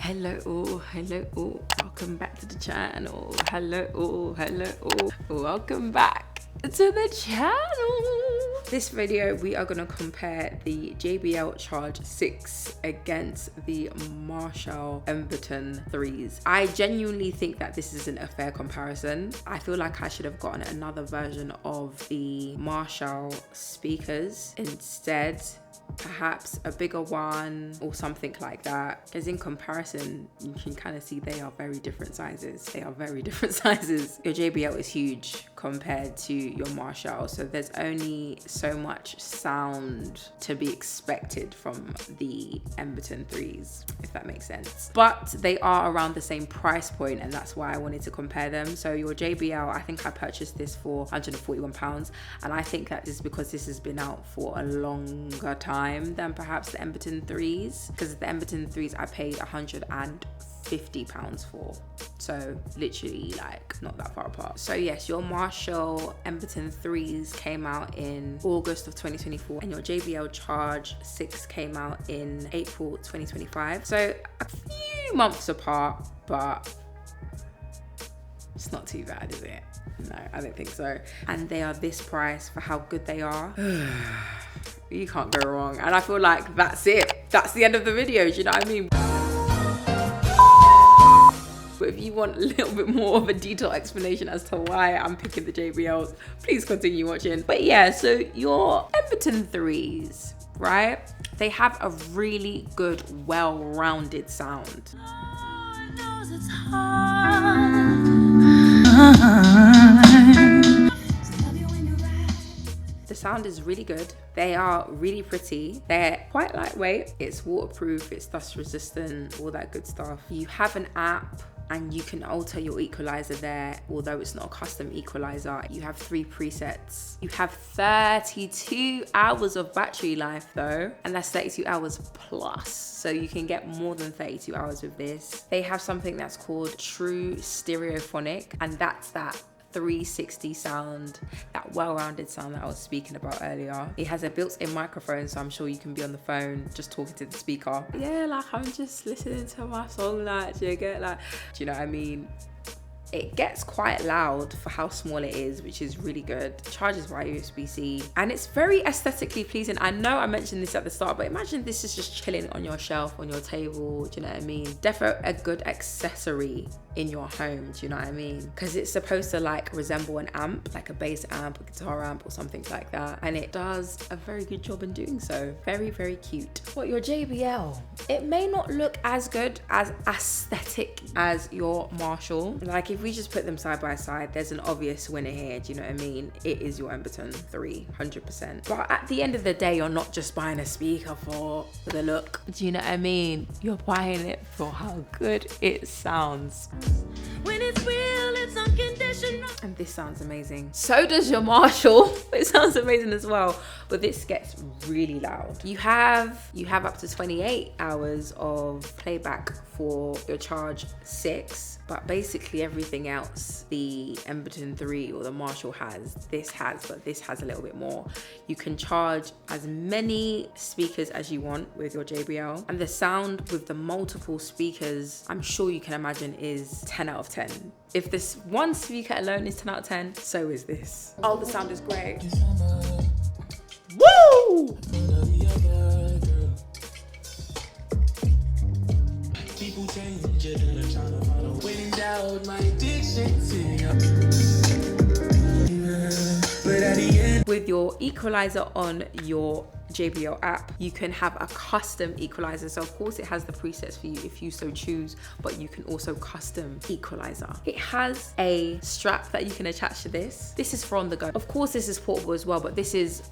Hello, welcome back to the channel. Hello, welcome back to the channel. This video we are going to compare the JBL Charge 6 against the Marshall Emberton 3s. I genuinely think that this isn't a fair comparison. I feel like I should have gotten another version of the Marshall speakers instead. Perhaps a bigger one or something like that, because in comparison you can kind of see they are very different sizes. Your JBL is huge compared to your Marshall, so there's only so much sound to be expected from the Emberton 3s, if that makes sense. But they are around the same price point, and that's why I wanted to compare them. So your JBL, I think I purchased this for £141, and I think that is because this has been out for a longer time than perhaps the Emberton 3s, because the Emberton 3s I paid £150 for, so literally like not that far apart. So yes, your Marshall Emberton 3s came out in August of 2024 and your JBL Charge 6 came out in April 2025, so a few months apart, but it's not too bad, is it? No, I don't think so. And they are this price for how good they are. You can't go wrong. And I feel like that's it. That's the end of the video, do you know what I mean? But if you want a little bit more of a detailed explanation as to why I'm picking the JBLs, please continue watching. But yeah, so your Emberton 3s, right? They have a really good, well-rounded sound. The sound is really good. They are really pretty. They're quite lightweight. It's waterproof, it's dust resistant, all that good stuff. You have an app and you can alter your equalizer there, although it's not a custom equalizer. You have 3 presets. You have 32 hours of battery life though, and that's 32 hours plus. So you can get more than 32 hours with this. They have something that's called true stereophonic, and that's that 360 sound, that well-rounded sound that I was speaking about earlier. It has a built-in microphone, so I'm sure you can be on the phone just talking to the speaker. Yeah, like I'm just listening to my song, like, do you get, like, do you know what I mean? It gets quite loud for how small it is, which is really good. It charges via USB-C and it's very aesthetically pleasing. I know I mentioned this at the start, but imagine this is just chilling on your shelf, on your table, do you know what I mean? Definitely a good accessory in your home, do you know what I mean? Because it's supposed to like resemble an amp, like a bass amp, a guitar amp or something like that. And it does a very good job in doing so. Very, very cute. But your JBL, it may not look as good, as aesthetic as your Marshall. Like if we just put them side by side, there's an obvious winner here, do you know what I mean? It is your Emberton 3, 100%. But at the end of the day, you're not just buying a speaker for the look, do you know what I mean? You're buying it for how good it sounds. When it's real, it's unconditional. And this sounds amazing. So does your Marshall. It sounds amazing as well. But this gets really loud. You have up to 28 hours of playback for your Charge 6, but basically everything else the Emberton 3 or the Marshall has, this has, but this has a little bit more. You can charge as many speakers as you want with your JBL, and the sound with the multiple speakers, I'm sure you can imagine, is 10 out of 10. If this one speaker alone is 10 out of 10, so is this. Oh, the sound is great. Woo! With your equalizer on your JBL app, you can have a custom equalizer. So of course it has the presets for you if you so choose, but you can also custom equalizer. It has a strap that you can attach to this. This is for on the go. Of course this is portable as well, but this is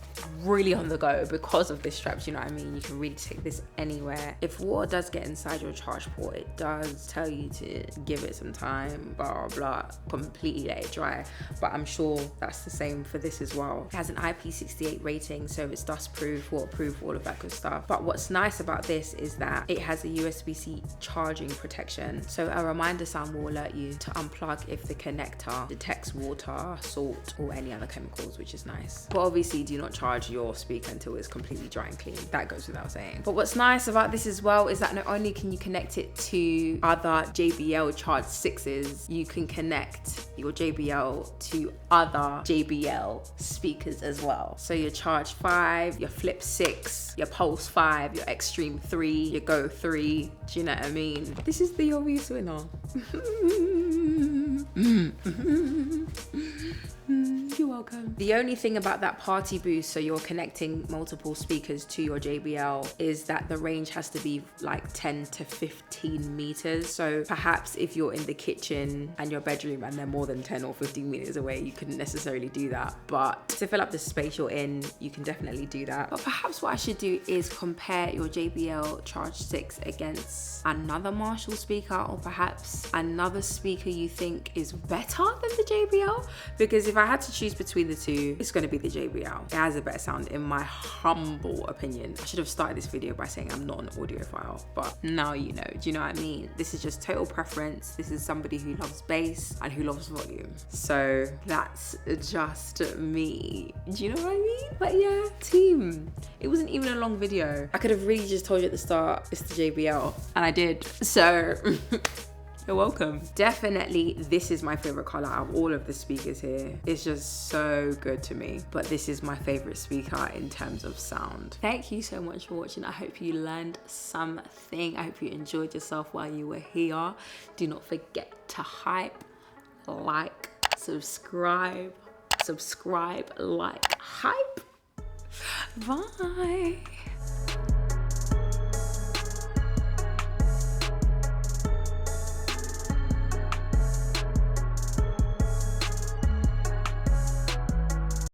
really on the go because of this strap, you know what I mean? You can really take this anywhere. If water does get inside your charge port, it does tell you to give it some time, blah, blah, completely let it dry. But I'm sure that's the same for this as well. It has an IP68 rating, so it's dust proof, waterproof, all of that good stuff. But what's nice about this is that it has a USB-C charging protection. So a reminder sound will alert you to unplug if the connector detects water, salt, or any other chemicals, which is nice. But obviously do not charge your speaker until it's completely dry and clean. That goes without saying. But what's nice about this as well is that not only can you connect it to other JBL Charge 6s, you can connect your JBL to other JBL speakers as well. So your Charge 5, your Flip 6, your Pulse 5, your Extreme 3, your Go 3. Do you know what I mean? This is the obvious winner. You're welcome. The only thing about that party boost, so you're connecting multiple speakers to your JBL, is that the range has to be like 10 to 15 meters. So perhaps if you're in the kitchen and your bedroom and they're more than 10 or 15 meters away, you couldn't necessarily do that. But to fill up the space you're in, you can definitely do that. But perhaps what I should do is compare your JBL Charge 6 against another Marshall speaker, or perhaps another speaker you think is better than the JBL. Because if I had to choose between the two, it's going to be the JBL. It has a better sound in my humble opinion. I should have started this video by saying I'm not an audiophile, but now you know. Do you know what I mean? This is just total preference. This is somebody who loves bass and who loves volume. So that's just me. Do you know what I mean? But yeah, team. It wasn't even a long video. I could have really just told you at the start, it's the JBL, and I did. So you're welcome. Definitely, this is my favorite color out of all of the speakers here. It's just so good to me. But this is my favorite speaker in terms of sound. Thank you so much for watching. I hope you learned something. I hope you enjoyed yourself while you were here. Do not forget to hype, like, subscribe, like, hype. Bye.